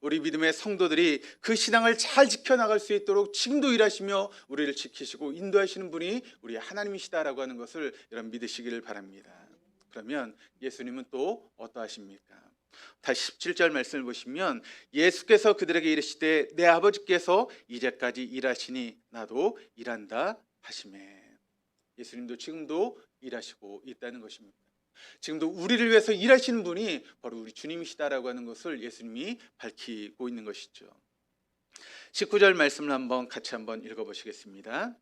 우리 믿음의 성도들이 그 신앙을 잘 지켜나갈 수 있도록 지금도 일하시며 우리를 지키시고 인도하시는 분이 우리 하나님이시다라고 하는 것을 여러분 믿으시기를 바랍니다. 그러면 예수님은 또 어떠하십니까? 다시 17절 말씀을 보시면 예수께서 그들에게 이르시되 내 아버지께서 이제까지 일하시니 나도 일한다 하시매. 예수님도 지금도 일하시고 있다는 것입니다. 지금도 우리를 위해서 일하시는 분이 바로 우리 주님이시다라고 하는 것을 예수님이 밝히고 있는 것이죠. 19절 말씀을 같이 한번 읽어보시겠습니다.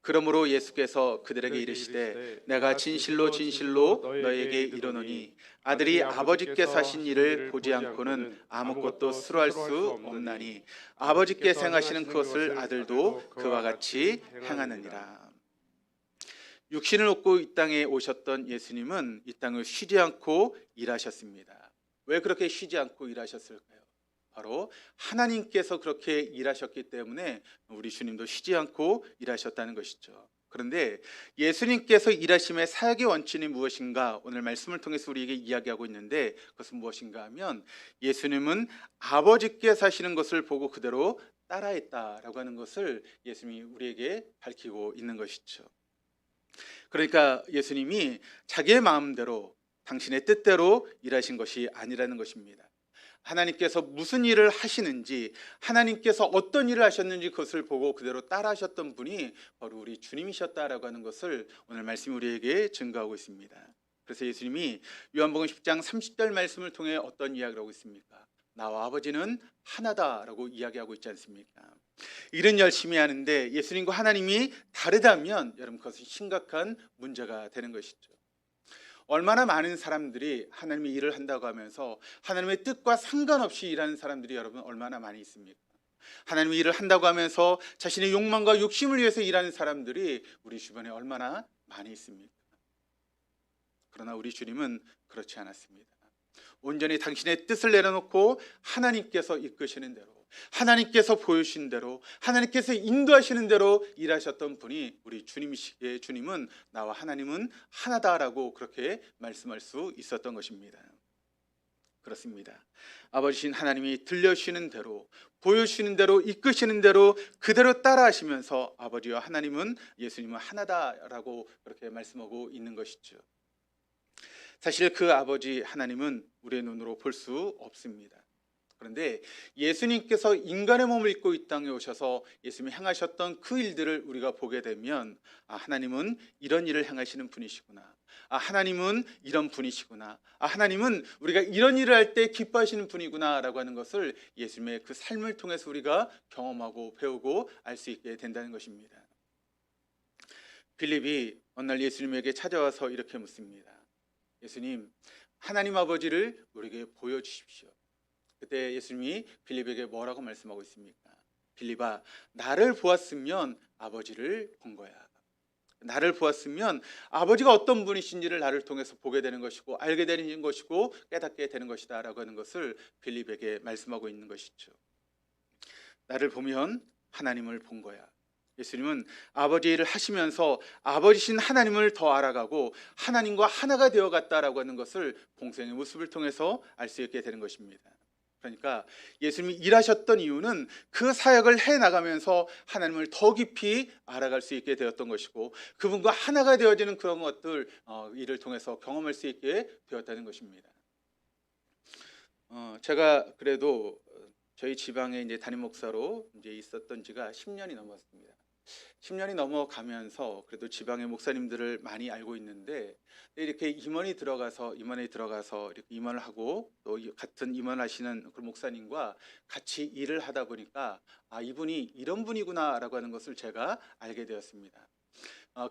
그러므로 예수께서 그들에게 이르시되 내가 진실로 진실로 너에게 이르노니 아들이 아버지께서 하신 일을 보지 않고는 아무것도 수로할 수 없나니 아버지께서 행하시는 그것을 아들도 그와 같이 행하느니라. 육신을 얻고 이 땅에 오셨던 예수님은 이 땅을 쉬지 않고 일하셨습니다. 왜 그렇게 쉬지 않고 일하셨을까요? 바로 하나님께서 그렇게 일하셨기 때문에 우리 주님도 쉬지 않고 일하셨다는 것이죠. 그런데 예수님께서 일하심의 사역의 원칙이 무엇인가 오늘 말씀을 통해서 우리에게 이야기하고 있는데 그것은 무엇인가 하면 예수님은 아버지께서 하시는 것을 보고 그대로 따라했다라고 하는 것을 예수님이 우리에게 밝히고 있는 것이죠. 그러니까 예수님이 자기의 마음대로 당신의 뜻대로 일하신 것이 아니라는 것입니다. 하나님께서 무슨 일을 하시는지 하나님께서 어떤 일을 하셨는지 그것을 보고 그대로 따라하셨던 분이 바로 우리 주님이셨다라고 하는 것을 오늘 말씀이 우리에게 증거하고 있습니다. 그래서 예수님이 요한복음 10장 30절 말씀을 통해 어떤 이야기를 하고 있습니까? 나와 아버지는 하나다라고 이야기하고 있지 않습니까? 일은 열심히 하는데 예수님과 하나님이 다르다면 여러분 그것은 심각한 문제가 되는 것이죠. 얼마나 많은 사람들이 하나님의 일을 한다고 하면서 하나님의 뜻과 상관없이 일하는 사람들이 여러분 얼마나 많이 있습니까? 하나님의 일을 한다고 하면서 자신의 욕망과 욕심을 위해서 일하는 사람들이 우리 주변에 얼마나 많이 있습니까? 그러나 우리 주님은 그렇지 않았습니다. 온전히 당신의 뜻을 내려놓고 하나님께서 이끄시는 대로 하나님께서 보여주신 대로 하나님께서 인도하시는 대로 일하셨던 분이 우리 주님이시기에 주님은 나와 하나님은 하나다라고 그렇게 말씀할 수 있었던 것입니다. 그렇습니다. 아버지신 하나님이 들려주시는 대로 보여주시는 대로 이끄시는 대로 그대로 따라하시면서 아버지와 하나님은 예수님은 하나다라고 그렇게 말씀하고 있는 것이죠. 사실 그 아버지 하나님은 우리의 눈으로 볼 수 없습니다. 그런데 예수님께서 인간의 몸을 입고 이 땅에 오셔서 예수님이 행하셨던 그 일들을 우리가 보게 되면 하나님은 이런 일을 행하시는 분이시구나. 하나님은 이런 분이시구나. 하나님은 우리가 이런 일을 할 때 기뻐하시는 분이구나라고 하는 것을 예수님의 그 삶을 통해서 우리가 경험하고 배우고 알 수 있게 된다는 것입니다. 빌립이 어느 날 예수님에게 찾아와서 이렇게 묻습니다. 예수님, 하나님 아버지를 우리에게 보여주십시오. 그때 예수님이 빌립에게 뭐라고 말씀하고 있습니까? 빌립아, 나를 보았으면 아버지를 본 거야. 나를 보았으면 아버지가 어떤 분이신지를 나를 통해서 보게 되는 것이고 알게 되는 것이고 깨닫게 되는 것이다 라고 하는 것을 빌립에게 말씀하고 있는 것이죠. 나를 보면 하나님을 본 거야. 예수님은 아버지 일을 하시면서 아버지신 하나님을 더 알아가고 하나님과 하나가 되어갔다라고 하는 것을 공생의 모습을 통해서 알 수 있게 되는 것입니다. 그러니까 예수님이 일하셨던 이유는 그 사역을 해나가면서 하나님을 더 깊이 알아갈 수 있게 되었던 것이고 그분과 하나가 되어지는 그런 것들 이를 통해서 경험할 수 있게 되었다는 것입니다. 제가 그래도 저희 지방에 이제 담임 목사로 이제 있었던 지가 10년이 넘었습니다. 10년이 넘어가면서 그래도 지방의 목사님들을 많이 알고 있는데 이렇게 임원에 들어가서 이렇게 임원을 하고 또 같은 임원하시는 그 목사님과 같이 일을 하다 보니까 이분이 이런 분이구나라고 하는 것을 제가 알게 되었습니다.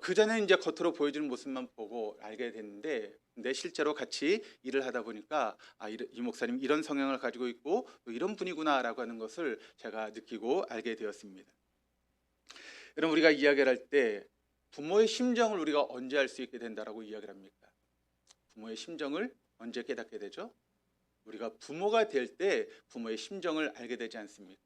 그 전에 이제 겉으로 보여주는 모습만 보고 알게 됐는데, 근데 실제로 같이 일을 하다 보니까 이 목사님 이런 성향을 가지고 있고 또 이런 분이구나라고 하는 것을 제가 느끼고 알게 되었습니다. 여러분, 우리가 이야기를 할 때 부모의 심정을 우리가 언제 알 수 있게 된다라고 이야기를 합니까? 부모의 심정을 언제 깨닫게 되죠? 우리가 부모가 될 때 부모의 심정을 알게 되지 않습니까?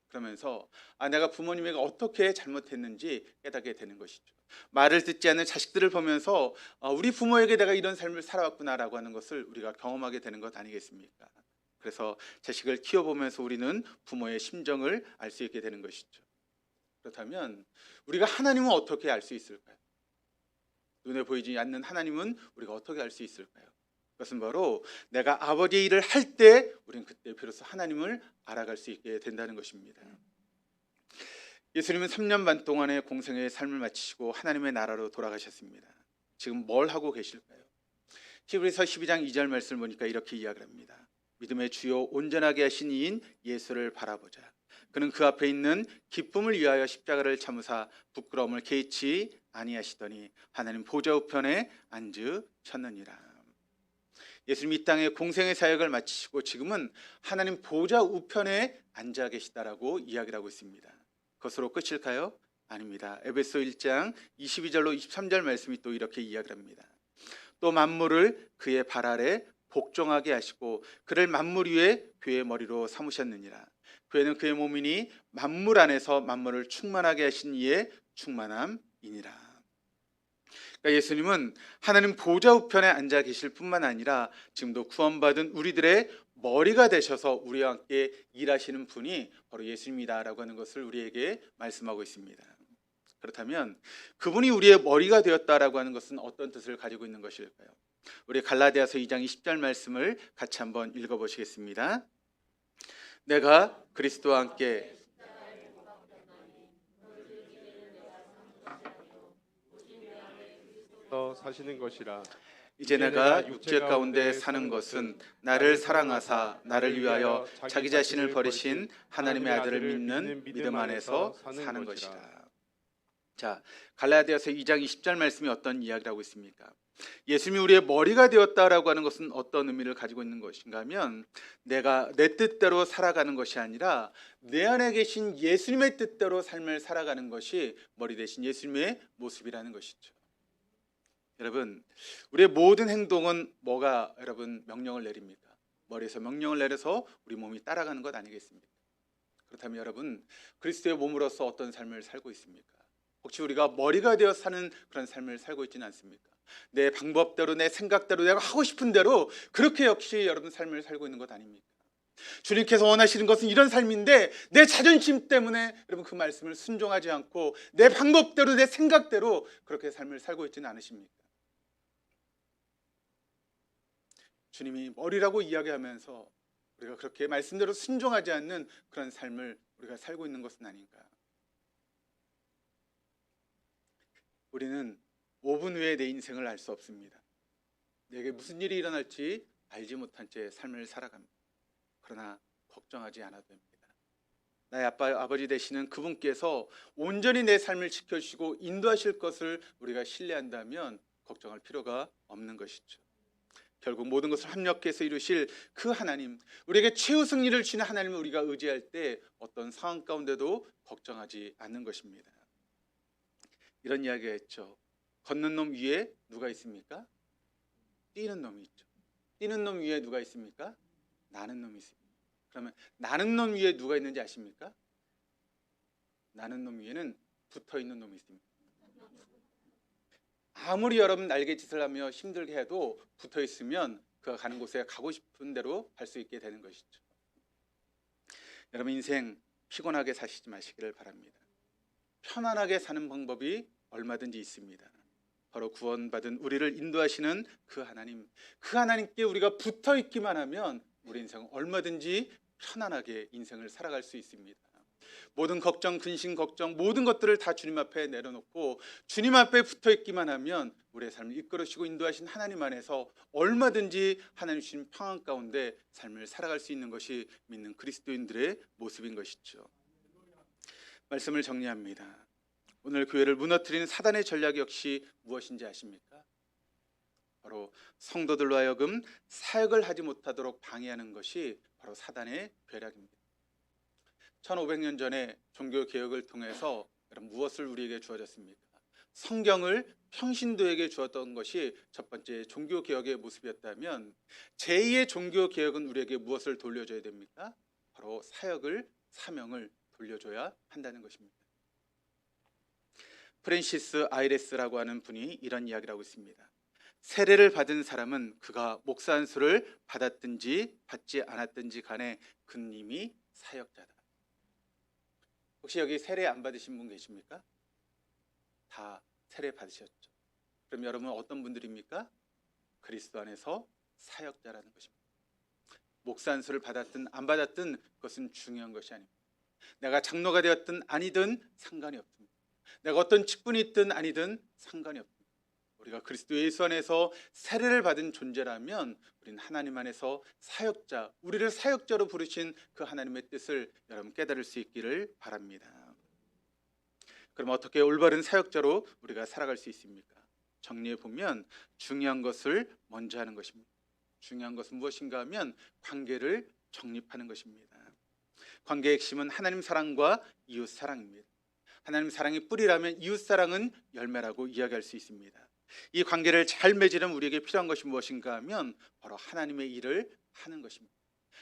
그러면서 내가 부모님에게 어떻게 잘못했는지 깨닫게 되는 것이죠. 말을 듣지 않는 자식들을 보면서 우리 부모에게 내가 이런 삶을 살아왔구나라고 하는 것을 우리가 경험하게 되는 것 아니겠습니까? 그래서 자식을 키워보면서 우리는 부모의 심정을 알 수 있게 되는 것이죠. 그렇다면 우리가 하나님은 어떻게 알 수 있을까요? 눈에 보이지 않는 하나님은 우리가 어떻게 알 수 있을까요? 그것은 바로 내가 아버지의 일을 할 때 우리는 그때 비로소 하나님을 알아갈 수 있게 된다는 것입니다. 예수님은 3년 반 동안의 공생의 삶을 마치시고 하나님의 나라로 돌아가셨습니다. 지금 뭘 하고 계실까요? 히브리서 12장 2절 말씀을 보니까 이렇게 이야기를 합니다. 믿음의 주요 온전하게 하신 이인 예수를 바라보자. 그는 그 앞에 있는 기쁨을 위하여 십자가를 참으사 부끄러움을 개의치 아니하시더니 하나님 보좌 우편에 앉으셨느니라. 예수님이 이 땅의 공생의 사역을 마치시고 지금은 하나님 보좌 우편에 앉아 계시다라고 이야기를 하고 있습니다. 그것으로 끝일까요? 아닙니다. 에베소 1장 22절로 23절 말씀이 또 이렇게 이야기를 합니다. 또 만물을 그의 발 아래 복종하게 하시고 그를 만물 위에 그의 머리로 삼으셨느니라. 그는 그의 몸이니 만물 안에서 만물을 충만하게 하신 이의 충만함이니라. 그러니까 예수님은 하나님 보좌 우편에 앉아 계실 뿐만 아니라 지금도 구원받은 우리들의 머리가 되셔서 우리와 함께 일하시는 분이 바로 예수님이다라고 하는 것을 우리에게 말씀하고 있습니다. 그렇다면 그분이 우리의 머리가 되었다라고 하는 것은 어떤 뜻을 가지고 있는 것일까요? 우리 갈라디아서 2장 20절 말씀을 같이 한번 읽어보시겠습니다. 내가 그리스도와 함께 사시는 것이라. 이제 내가 육체 가운데 사는 것은 나를 사랑하사 나를 위하여 자기 자신을 버리신 하나님의 아들을 믿는 믿음 안에서 사는 것이라. 자, 갈라디아서 2장 20절 말씀이 어떤 이야기를 하고 있습니까? 예수님이 우리의 머리가 되었다라고 하는 것은 어떤 의미를 가지고 있는 것인가 하면 내가 내 뜻대로 살아가는 것이 아니라 내 안에 계신 예수님의 뜻대로 삶을 살아가는 것이 머리 대신 예수님의 모습이라는 것이죠. 여러분, 우리의 모든 행동은 뭐가 여러분 명령을 내립니까? 머리에서 명령을 내려서 우리 몸이 따라가는 것 아니겠습니까? 그렇다면 여러분, 그리스도의 몸으로서 어떤 삶을 살고 있습니까? 혹시 우리가 머리가 되어 사는 그런 삶을 살고 있지는 않습니까? 내 방법대로 내 생각대로 내가 하고 싶은 대로 그렇게 역시 여러분 삶을 살고 있는 것 아닙니까? 주님께서 원하시는 것은 이런 삶인데 내 자존심 때문에 여러분 그 말씀을 순종하지 않고 내 방법대로 내 생각대로 그렇게 삶을 살고 있지는 않으십니까? 주님이 머리라고 이야기하면서 우리가 그렇게 말씀대로 순종하지 않는 그런 삶을 우리가 살고 있는 것은 아닌가? 우리는 5분 후에 내 인생을 알 수 없습니다. 내게 무슨 일이 일어날지 알지 못한 채 삶을 살아갑니다. 그러나 걱정하지 않아도 됩니다. 나의 아버지 되시는 그분께서 온전히 내 삶을 지켜주시고 인도하실 것을 우리가 신뢰한다면 걱정할 필요가 없는 것이죠. 결국 모든 것을 합력해서 이루실 그 하나님, 우리에게 최후 승리를 주시는 하나님을 우리가 의지할 때 어떤 상황 가운데도 걱정하지 않는 것입니다. 이런 이야기가 있죠. 걷는 놈 위에 누가 있습니까? 뛰는 놈이 있죠. 뛰는 놈 위에 누가 있습니까? 나는 놈이 있습니다. 그러면 나는 놈 위에 누가 있는지 아십니까? 나는 놈 위에는 붙어있는 놈이 있습니다. 아무리 여러분 날개짓을 하며 힘들게 해도 붙어있으면 그가 가는 곳에 가고 싶은 대로 갈 수 있게 되는 것이죠. 여러분 인생 피곤하게 사시지 마시기를 바랍니다. 편안하게 사는 방법이 얼마든지 있습니다. 바로 구원받은 우리를 인도하시는 그 하나님, 그 하나님께 우리가 붙어있기만 하면 우리 인생은 얼마든지 편안하게 인생을 살아갈 수 있습니다. 모든 걱정, 근심, 걱정 모든 것들을 다 주님 앞에 내려놓고 주님 앞에 붙어있기만 하면 우리의 삶을 이끌으시고 인도하신 하나님 안에서 얼마든지 하나님 주신 평안 가운데 삶을 살아갈 수 있는 것이 믿는 그리스도인들의 모습인 것이죠. 말씀을 정리합니다. 오늘 교회를 무너뜨리는 사단의 전략 역시 무엇인지 아십니까? 바로 성도들로 하여금 사역을 하지 못하도록 방해하는 것이 바로 사단의 계략입니다. 1500년 전에 종교개혁을 통해서 무엇을 우리에게 주어졌습니까? 성경을 평신도에게 주었던 것이 첫 번째 종교개혁의 모습이었다면 제2의 종교개혁은 우리에게 무엇을 돌려줘야 됩니까? 바로 사역을, 사명을 돌려줘야 한다는 것입니다. 프랜시스 아이레스라고 하는 분이 이런 이야기를 하고 있습니다. 세례를 받은 사람은 그가 목사 안수를 받았든지 받지 않았든지 간에 그는 이미 사역자다. 혹시 여기 세례 안 받으신 분 계십니까? 다 세례 받으셨죠. 그럼 여러분 어떤 분들입니까? 그리스도 안에서 사역자라는 것입니다. 목사 안수를 받았든 안 받았든 그것은 중요한 것이 아닙니다. 내가 장로가 되었든 아니든 상관이 없습니다. 내가 어떤 직분이 있든 아니든 상관이 없습니다. 우리가 그리스도 예수 안에서 세례를 받은 존재라면 우리는 하나님 안에서 사역자, 우리를 사역자로 부르신 그 하나님의 뜻을 여러분 깨달을 수 있기를 바랍니다. 그럼 어떻게 올바른 사역자로 우리가 살아갈 수 있습니까? 정리해 보면 중요한 것을 먼저 하는 것입니다. 중요한 것은 무엇인가 하면 관계를 정립하는 것입니다. 관계의 핵심은 하나님 사랑과 이웃 사랑입니다. 하나님 사랑이 뿌리라면 이웃 사랑은 열매라고 이야기할 수 있습니다. 이 관계를 잘 맺으려면 우리에게 필요한 것이 무엇인가 하면 바로 하나님의 일을 하는 것입니다.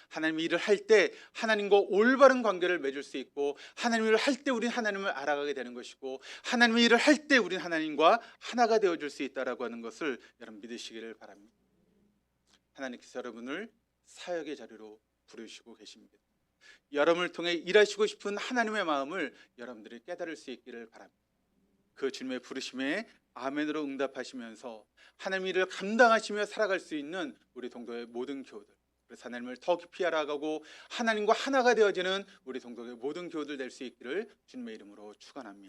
하나님의 일을 할 때 하나님과 올바른 관계를 맺을 수 있고, 하나님의 일을 할 때 우리는 하나님을 알아가게 되는 것이고, 하나님의 일을 할 때 우리는 하나님과 하나가 되어줄 수 있다라고 하는 것을 여러분 믿으시기를 바랍니다. 하나님께서 여러분을 사역의 자리로 부르시고 계십니다. 여러분을 통해 일하시고 싶은 하나님의 마음을 여러분들이 깨달을 수 있기를 바랍니다. 그 주님의 부르심에 아멘으로 응답하시면서 하나님의 일을 감당하시며 살아갈 수 있는 우리 동도의 모든 교우들, 그래서 하나님을 더 깊이 알아가고 하나님과 하나가 되어지는 우리 동도의 모든 교우들 될 수 있기를 주님의 이름으로 축원합니다.